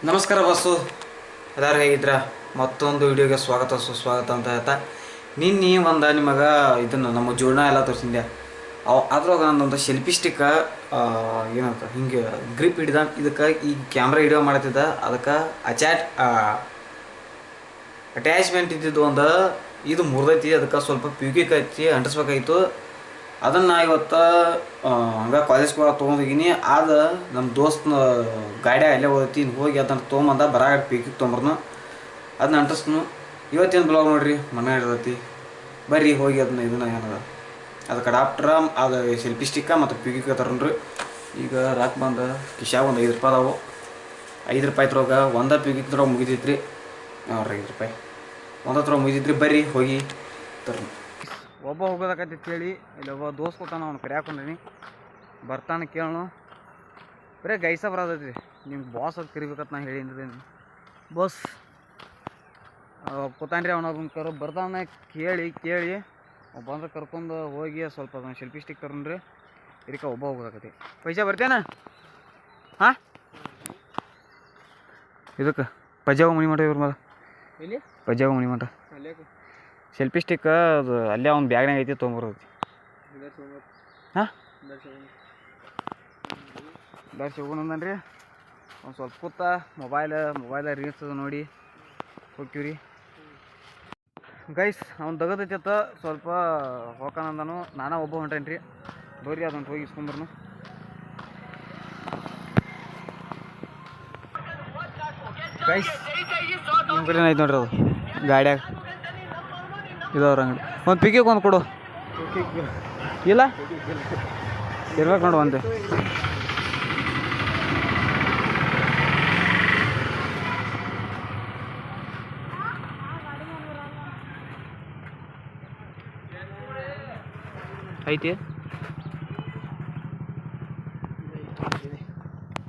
ನಮಸ್ಕಾರ ಬಸ್ಸು, ಎಲ್ಲರೂ ಹೇಗಿದ್ರ? ಮತ್ತೊಂದು ವಿಡಿಯೋಗೆ ಸ್ವಾಗತ ಸುಸ್ವಾಗತ ಅಂತ ಹೇಳ್ತಾ ನಿನ್ನೆ ನಿಮಗೆ ಇದನ್ನು ನಮ್ಮ ಜೋಡಣ ಎಲ್ಲ ತೋರಿಸಿದ್ದೆ. ಅದ್ರಾಗ ನಂದೊಂದು ಸೆಲ್ಫಿ ಸ್ಟಿಕ್ಕ ಏನಂತ ಹಿಂಗೆ ಗ್ರಿಪ್ ಹಿಡಿದ ಇದಕ್ಕೆ ಈ ಕ್ಯಾಮ್ರಾ ವಿಡಿಯೋ ಮಾಡ್ತಿದ್ದ. ಅದಕ್ಕೆ ಅಟ್ಯಾಚ್ಮೆಂಟ್ ಇದ್ದಿದ್ದು ಒಂದು ಇದು ಮುರಿದೈತಿ. ಅದಕ್ಕೆ ಸ್ವಲ್ಪ ಪ್ಯೂಕಿಕ್ ಹಚ್ಚಿ ಅಂಟಿಸ್ಬೇಕಾಗಿತ್ತು. ಅದನ್ನು ಇವತ್ತು ಹಂಗೆ ಕಾಲೇಜ್ಗೆ ತೊಗೊಂಡೋಗಿನಿ. ಅದು ನಮ್ಮ ದೋಸ್ತನ ಗಾಡಿಯಾಗ ಅಲ್ಲೇ ಹೋದೈತಿ. ಹೋಗಿ ಅದನ್ನು ತೊಗೊಂಬಂದ ಬರಾಗ ಪೀಕಿಗೆ ತೊಗೊಂಬರ್ನು, ಅದನ್ನ ಅಂಟಿಸ್ನು. ಇವತ್ತೇನು ಬ್ಲಾಗ್ ನೋಡ್ರಿ, ಮನೆ ಇರ್ತೈತಿ. ಬರ್ರಿ ಹೋಗಿ ಇದನ್ನ ಏನದ ಅದಕ್ಕೆ ಅಡಾಪ್ಟ್ರ ಅದು ಸೆಲ್ಫಿ ಸ್ಟಿಕ್ಕ ಮತ್ತು ಪೀಕಿಗೆ ತಗೊಂಡ್ರಿ. ಈಗ ರಾಕ್ ಬಂದು ಕಿಶಾಗ ಒಂದು ₹5 ಅದಾವು. ₹5 ತ್ರೋಗ ಒಂದ ಪೀಕಿಗೆ ತ್ರೋಗ ಮುಗಿತೈತ್ರಿ. ನೋಡ್ರಿ ₹5 ಒಂದ ತ್ರೋಗ ಮುಗಿತೈತ್ರಿ. ಬರ್ರಿ ಹೋಗಿ ತರ್ನು. ಒಬ್ಬ ಹೋಗೋದಕ್ಕಂತ ಕೇಳಿ ಇಲ್ಲಿ ಒಬ್ಬ ದೋಸ್ತ್ ಕೊತ್ತಾನ, ಅವ್ನು ಕರಿಯಾಕೊಂಡ್ರಿ. ಬರ್ತಾನೆ ಕೇಳೋಣ. ಬರೀ ಗೈಸ ಬರೋದೈತಿ. ನಿಮ್ಗೆ ಬಾಸ್ ಅದು ಕರಿಬೇಕಂತ ನಾ ಹೇಳಿದ್ದೀನಿ. ಬಾಸ್ ಕೂತಾನ್ರಿ. ಅವನೊಬ್ಬನ ಬರ್ತಾನೆ ಕೇಳಿ ಬಂದ್ರೆ ಕರ್ಕೊಂಡು ಹೋಗಿ ಸ್ವಲ್ಪ ಅದನ್ನು ಸೆಲ್ಫಿ ಸ್ಟಿಕ್ ತಗೊಂಡ್ರಿ. ಇದಕ್ಕೆ ಒಬ್ಬ ಹೋಗೋದಕ್ಕತಿ. ಪೈಸಾ ಬರ್ತೇನ? ಹಾಂ, ಇದಕ್ಕೆ ಪಜ್ಜಾಗ ಮನಿ ಮಠ ಇವ್ರ ಮೇಲೆ ಇಲ್ಲಿ ಪಜ್ಜಾಗ ಮನಿ ಮಠ ಸೆಲ್ಫಿ ಸ್ಟಿಕ್ ಅದು ಅಲ್ಲೇ ಅವ್ನು ಬ್ಯಾಗ್ನಾಗ ಐತಿ, ತೊಗೊಂಬರೋದು. ಹಾಂ, ಬ್ಯಾಡ್ಸಿ ಹೋಗೋಣಂದ್ರಿ. ಒಂದು ಸ್ವಲ್ಪ ಕೂತ ಮೊಬೈಲ್ ರೀಲ್ಸ್ ನೋಡಿ ಹೋಗ್ತೀವ್ರಿ. ಗೈಸ್ ಅವ್ನು ದಗದೈತಿ ಸ್ವಲ್ಪ ಹೋಗೋಣಂದನು. ನಾನಾ ಒಬ್ಬ ಹೊಂಟೇನಿ ರೀ. ಬರ್ರಿ ಅದನ್ನು ಹೋಗಿ ಇಸ್ಕೊಂಬರ್ನು. ಗೈಸ್ ನಿಮ್ಮ ಕಡೆ ಐತೆ ನೋಡ್ರಿ ಅದು ಗಾಡ್ಯಾಗ ಇದವ್ರ ಅಂಗಡಿ. ಒಂದು ಪಿಕಿಗೆ ಒಂದು ಕೊಡು. ಇಲ್ಲ ಇರ್ಬೇಕು ನೋಡು ಅಂತೆ. ಐತಿ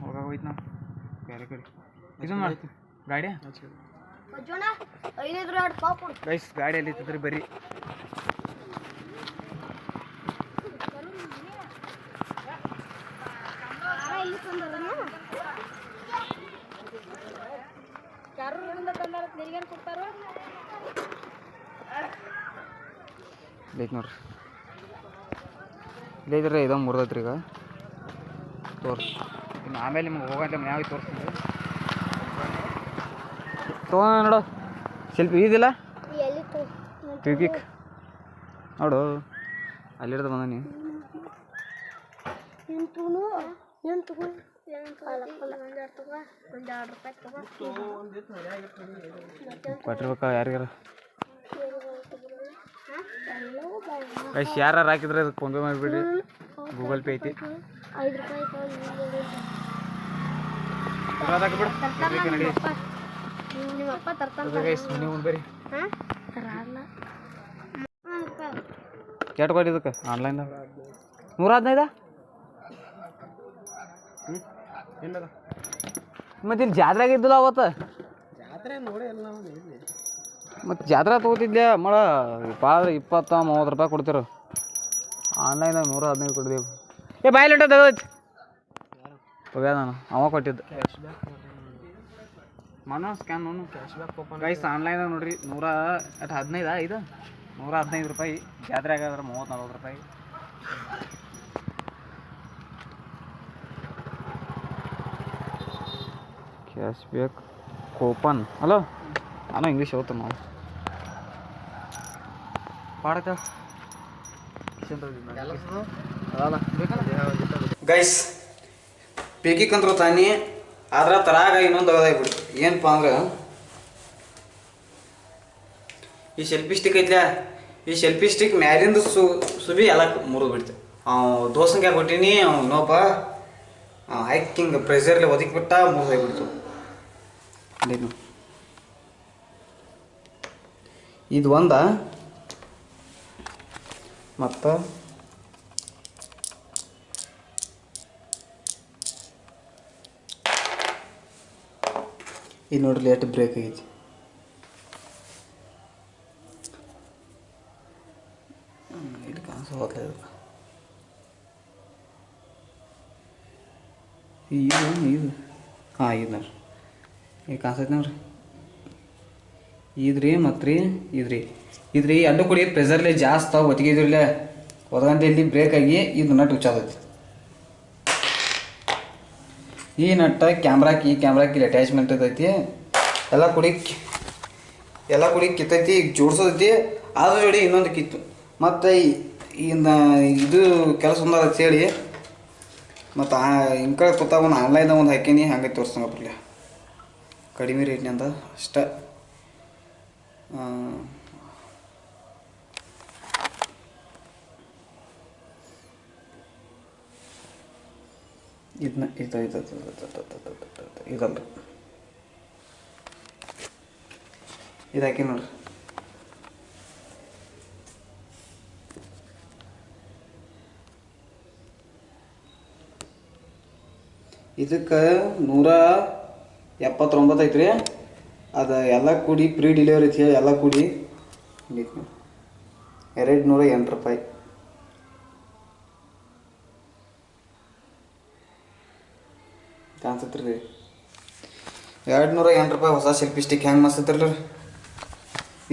ಹೋಗೋಯ್ತು ನಾವು ಬೇರೆ ಕಡೆ. ಇದು ಮಾಡ್ತೀವಿ ಗಾಡಿ. ಗೈಸ್ ಗಾಡಿ ಎಲ್ಲಿ ಇರ್ತದ್ರಿ? ಬರ್ರಿ. ಲೈಕ್ ನೋಡ್ರಿ, ಇಲ್ಲೇ ಇದ್ರೆ ಇದೊಂದು ಮುರಿದೈತ್ರಿ. ಈಗ ತೋರಿಸಿ ಇನ್ನು ಆಮೇಲೆ ನಿಮ್ಗೆ ಹೋಗಂತ ಯಾವ ತೋರಿಸ್ತೀನಿ. ತೊಗೊಂಡ ನೋಡು ಸೆಲ್ಫಿ ಇದಿಲ್ಲ ಪಿಕ್ ನೋಡು, ಅಲ್ಲಿಡ್ದು ಬಂದ. ನೀವು ಕೊಟ್ಟಿರ್ಬೇಕ ಯಾರಿಗಾರ. ಗೈಸ್ ಯಾರು ಹಾಕಿದ್ರೆ ಅದಕ್ಕೆ ಫೋನ್ಪೇ ಮಾಡಿಬಿಡ್ರಿ. ಗೂಗಲ್ ಪೇ ಐತಿ. ಕೆಟ್ಟ ಕೊಟ್ಟು ಇದಕ್ಕೆ ಆನ್ಲೈನ್ದಾಗ 115. ಮತ್ತೆ ಇಲ್ಲಿ ಜಾತ್ರೆಗೆ ಇದ್ದಿಲ್ಲ ಅವತ್ತು. ಮತ್ತು ಜಾತ್ರೆ ತೊಗೋತಿದ್ದೆ ಮಳ ಭಾಳ ₹20-30 ಕೊಡ್ತಿರು. ಆನ್ಲೈನಾಗ 115 ಕೊಟ್ಟಿದ್ದೇವೆ. ಬಾಯ್ಲಿಟ್ಟ ತಗೋತಿ ಹೋಗ್ಯ ನಾನು ಅವ ಕೊಟ್ಟಿದ್ದು. ಮನ ಸ್ಕ್ಯಾನ್ ನೋನು ಗೈಸ್ ಆನ್ಲೈನಾಗ ನೋಡ್ರಿ. 115 ಇದು ₹115. ಜಾತ್ರೆ ಆಗಾದ್ರೆ ₹30-40. Cash back coupon. ಹಲೋ, ನಾನು ಇಂಗ್ಲೀಷ್ ಓದ್ತ ನಾವು ಪಾಡಕ. ಗೈಸ್ ಪೀಕಿಕ್ ಅಂತ ತಾನಿ ಆದ್ರೆ ತರಾಗ ಇನ್ನೊಂದು ತಗೋದಾಗ್ಬಿಡ್ತು. ಏನಪ್ಪ ಅಂದ್ರೆ ಈ ಸೆಲ್ಫಿ ಸ್ಟಿಕ್ ಐತ್ಲ, ಈ ಸೆಲ್ಫಿ ಸ್ಟಿಕ್ ಮ್ಯಾಲಿಂದ ಸುಬಿ ಎಲ್ಲ ಮುರಿದು ಬಿಡ್ತು. ದೋಸಂಗೆ ಕೊಟ್ಟಿನಿ. ಇನ್ನೊಬ್ಬ ಹೈಕಿಂಗ್ ಪ್ರೆಷರ್ಲಿ ಒದಗಿಬಿಟ್ಟ, ಮುರಿದೋಗ್ಬಿಡ್ತು. ಇದು ಒಂದ ಮತ್ತು ಇದು ನೋಡ್ರಿ ಲೇಟ್ ಬ್ರೇಕ್ ಆಗೈತಿ. ಇಲ್ಲಿ ಕಾಣಿಸೋಲ್ಲ. ಇದು ಹಾಂ ಇದು ನೋಡ್ರಿ ಈಗ ಕಾಣಿಸ್ತೈತೆ ನೋಡ್ರಿ ಇದ್ರಿ ಮತ್ತು ರೀ ಇದ್ರಿ ಎರಡು ಕೂಡಿ ಪ್ರೆಸರ್ಲಿ ಜಾಸ್ತಿ ಒತ್ತಿಗೆ ಇದ್ರಲ್ಲೇ ಒದಗಂತ ಇಲ್ಲಿ ಬ್ರೇಕ್ ಆಗಿ ಇದು ನಟ್ ಹುಚ್ಚಾದೈತಿ. ಈ ನಟ್ಟ ಕ್ಯಾಮ್ರಾಕಿ ಅಟ್ಯಾಚ್ಮೆಂಟ್ ಐತಿ ಎಲ್ಲ ಕೂಡಿ ಕಿತ್ತೈತಿ. ಈಗ ಜೋಡ್ಸೋದೈತಿ ಅದ್ರ ಜೋಡಿ ಇನ್ನೊಂದು ಕಿತ್ತು ಮತ್ತು ಇದು ಕೆಲಸ ಒಂದಾಗತ್ತೆ ಹೇಳಿ ಮತ್ತು ಹಿಂಗೆ ಕೂತಾಗ ಒಂದು ಆನ್ಲೈನ್ದಾಗ ಒಂದು ಹಾಕೀನಿ ಹಂಗೆ ತೋರಿಸ್ತಂಗಪ್ರಲ್ಲ ಕಡಿಮೆ ರೇಟ್ನಿಂದ ಅಷ್ಟೇ. ಇದನ್ನ ಇದಲ್ರಿ ಇದು ಹಾಕಿ ನೋಡ್ರಿ. ಇದಕ್ಕೆ 179 ಐತ್ರಿ. ಅದು ಎಲ್ಲ ಕೂಡಿ ಪ್ರೀ ಡೆಲಿವರಿ ಐತಿ ಹೇಳಿ ಎಲ್ಲ ಕೂಡಿ 208 ರೂಪಾಯಿ. ಕಾಣಿಸ್ತೈತ್ರಿ ರೀ 208 ರೂಪಾಯಿ. ಹೊಸ ಸೆಲ್ಫಿ ಸ್ಟಿಕ್ ಹೆಂಗೆ ಮಸ್ತೈತ್ರಲ್ಲ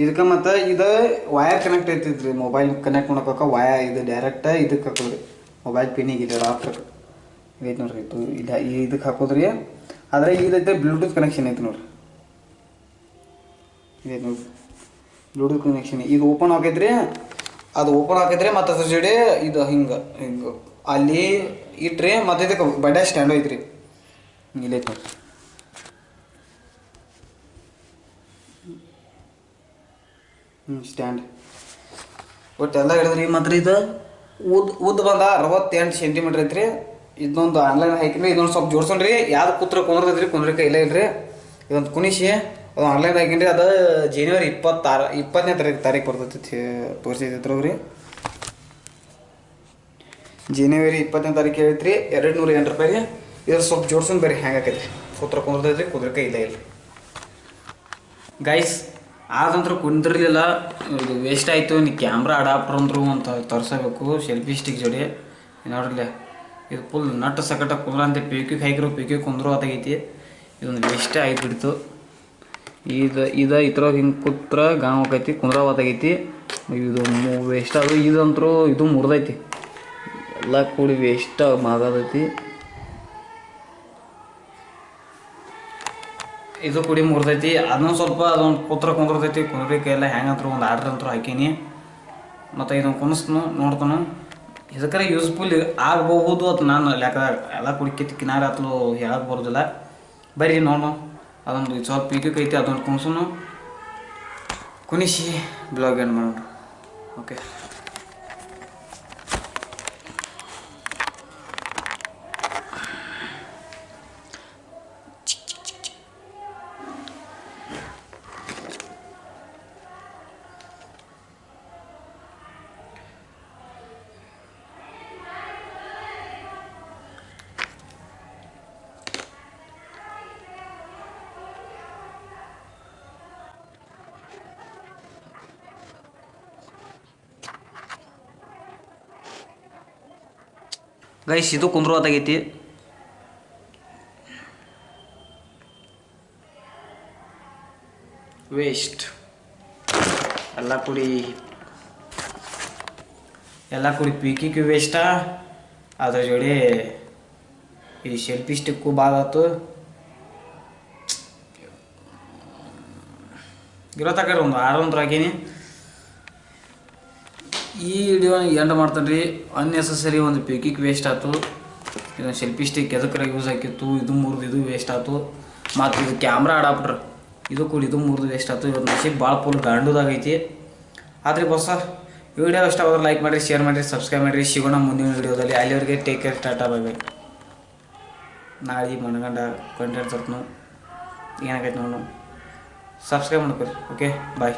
ಇದಕ್ಕೆ. ಮತ್ತು ಇದು ವಯರ್ ಕನೆಕ್ಟ್ ಐತಿದ್ರಿ, ಮೊಬೈಲ್ ಕನೆಕ್ಟ್ ಮಾಡೋಕೆ ಇದು ಡೈರೆಕ್ಟ ಇದಕ್ಕೆ ಹಾಕೋದ್ರಿ ಮೊಬೈಲ್ ಪಿನ್ನಿಗೆ ಇದೆ ಅಡಾಪ್ಟರ್ ಇದೈತೆ ನೋಡ್ರಿ. ಇದಕ್ಕೆ ಹಾಕೋದ್ರಿ. ಆದರೆ ಇದೈತೆ ಬ್ಲೂಟೂತ್ ಕನೆಕ್ಷನ್ ಐತೆ ನೋಡ್ರಿ. ಇದೈತೆ ನೋಡ್ರಿ ಬ್ಲೂಟೂತ್ ಕನೆಕ್ಷನ್. ಇದು ಓಪನ್ ಆಗೈತ್ರಿ, ಅದು ಓಪನ್ ಆಗೈತ್ರಿ. ಮತ್ತು ಅದ್ರ ಜೋಡಿ ಇದು ಹಿಂಗೆ ಅಲ್ಲಿ ಇಟ್ರಿ. ಮತ್ತು ಇದಕ್ಕೆ ಬಡ್ಡೆ ಸ್ಟ್ಯಾಂಡ್ ಐತ್ರಿ, ಇಲ್ಲೈತೆ ನೋಡ್ರಿ. ಸ್ಟ್ಯಾಂಡ್ ಒಟ್ಟೆಲ್ಲ ಹಿಡಿದ್ರಿ. ಮತ್ತು ಇದು ಉದ್ದ ಬಂದ 68 ಸೆಂಟಿಮೀಟ್ರ್ ಐತ್ರಿ. ಇದೊಂದು ಆನ್ಲೈನ್ ಹಾಕಿರಿ. ಇದೊಂದು ಸ್ವಲ್ಪ ಜೋಡ್ಸೋಣ್ರಿ. ಯಾವ್ದು ಕುಂದ್ರೈತ್ರಿ ಕುಂದ್ರಕ್ಕೆ ಇಲ್ಲ ಇಲ್ರಿ. ಇದೊಂದು ಕುಣಿಸಿ ಅದು ಆನ್ಲೈನ್ ಹಾಕಿನ್ರಿ. ಅದು ಜನವರಿ 20ನೇ ತಾರೀಕು ಬರ್ತೈತಿ ತೋರಿಸಿದ್ರಿ ಅವ್ರಿ. ಜನವರಿ 20ನೇ ತಾರೀಕು ಹೇಳ್ತ್ರಿ 208 ರೂಪಾಯಿ. ಇದ್ರ ಸ್ವಲ್ಪ ಜೋಡ್ಸೋಣ ಬೇರೆ ಹೆಂಗೆ ಆಕೈತ್ರಿ. ಕುಂದ್ರೈತ್ರಿ ಕುಂದ್ರಕ್ಕೆ ಇಲ್ಲ ಇಲ್ರಿ ಗೈಸ್. ಆದಂತರೂ ಕುಂದಿರಲಿಲ್ಲ, ಇದು ವೇಸ್ಟ್ ಆಯಿತು. ನೀ ಕ್ಯಾಮ್ರಾ ಅಡಾಪ್ಟರ್ ಅಂದರು ಅಂತ ತರಿಸಬೇಕು ಸೆಲ್ಫಿ ಸ್ಟಿಕ್ ಜೋಡಿ ನೋಡ್ರಲ್ಲ. ಇದು ಫುಲ್ ನಟ್ಟು ಸಕಟ ಕುಂದ್ರ ಪೀಕಿಗೆ ಹಾಕಿರೋ ಪೀಕಿಗೆ ಕುಂದ್ರು ಆತಾಗೈತಿ. ಇದೊಂದು ವೇಸ್ಟೇ ಆಯ್ತು ಬಿಡ್ತು. ಇದು ಈ ಥರ ಹಿಂಗೆ ಕೂತ್ರ ಗಾಂವ್ ಆಕೈತಿ ಕುಂದ್ರವಾತಾಗೈತಿ. ಇದು ವೇಸ್ಟ್ ಅದು. ಇದಂತರೂ ಇದು ಮುರಿದೈತಿ ಎಲ್ಲ ಕೂಡಿ ವೇಸ್ಟ್ ಮಾಗದೈತಿ. ಇದು ಕೂಡಿ ಮುರಿದೈತಿ. ಅದೊಂದು ಸ್ವಲ್ಪ ಅದೊಂದು ಕುಂದ್ರತೈತಿ. ಕುಂದ್ರಕ್ಕೆ ಎಲ್ಲ ಹೆಂಗಂತರೂ ಒಂದು ಆರ್ಡ್ರ್ ಅಂತೂ ಹಾಕೀನಿ. ಮತ್ತು ಇದನ್ನು ಕುಣಿಸ್ನು ನೋಡ್ತಾನು ಇದಕ್ಕೆ ಯೂಸ್ಫುಲ್ ಆಗಬಹುದು ಅಂತ ನಾನು ಲೆಕ್ಕದಾಗ. ಎಲ್ಲ ಕೂಡಿ ಕಿನಾರ ಹತ್ಲು ಹೇಳಕ್ಕೆ ಬರೋದಿಲ್ಲ. ಬರ್ರಿ ನೋಡು ಅದೊಂದು ಸ್ವಲ್ಪ ಪೀಕಿಗೆ ಐತಿ. ಅದೊಂದು ಕುಣಿಸೋನು ಕುಣಿಸಿ ಬ್ಲಾಗ್ ಏನು ಮಾಡೋಣ. ಓಕೆ ಗೈಸ್, ಇದು ಕುಂದ್ರವಾತಾಗೈತಿ. ವೇಸ್ಟ್ ಎಲ್ಲ ಕೂಡಿ ಪೀಕಿಗೆ ವೇಸ್ಟಾ. ಅದ್ರ ಜೋಡಿ ಈ ಸೆಲ್ಫಿ ಸ್ಟಿಕ್ಕು ಭಾಳ ಆಯ್ತು. ಇರತ್ತಾಕ ಒಂದು ಆರಂತ್ರ ಹಾಕೀನಿ. ಈ ವಿಡಿಯೋನ ಎಂಡ್ ಮಾಡ್ತಾನೆ ರೀ. ಅನ್ನೆಸಸರಿ ಒಂದು ಪೀಕಿಗೆ ವೇಸ್ಟ್ ಆಯ್ತು. ಇದೊಂದು ಸೆಲ್ಫಿ ಸ್ಟಿಕ್ ಎದಕ್ಕರ ಯೂಸ್ ಆಗಿತ್ತು. ಇದು ಮುರಿದು ಇದು ವೇಸ್ಟ್ ಆಯ್ತು. ಮತ್ತು ಇದು ಕ್ಯಾಮ್ರಾ ಅಡಾಪ್ಟರ್ ಇದು ಕೂಡ ಇದು ಮುರಿದು ವೇಸ್ಟ್ ಆಯ್ತು. ಇವತ್ತು ನಶೀಬ್ ಭಾಳ ಫುಲ್ ಗಾಂಡುದಾಗೈತಿ. ಆದರೆ ಬಸ್ ವಿಡಿಯೋ ಇಷ್ಟ ಆದ್ರೆ ಲೈಕ್ ಮಾಡಿರಿ, ಶೇರ್ ಮಾಡಿರಿ, ಸಬ್ಸ್ಕ್ರೈಬ್ ಮಾಡಿರಿ. ಸಿಗೋಣ ಮುಂದಿನ ವಿಡಿಯೋದಲ್ಲಿ. ಅಲ್ಲಿವರೆಗೆ take care, tata, bye bye. ನಾಳೆ ಮನಗಂಡ ಕಂಟೆಂಟ್ ತರ್ತೀನಿ. ಏನಾಗೈತೆ ನೋಡು. ಸಬ್ಸ್ಕ್ರೈಬ್ ಮಾಡ್ಕೊರಿ. ಓಕೆ ಬಾಯ್.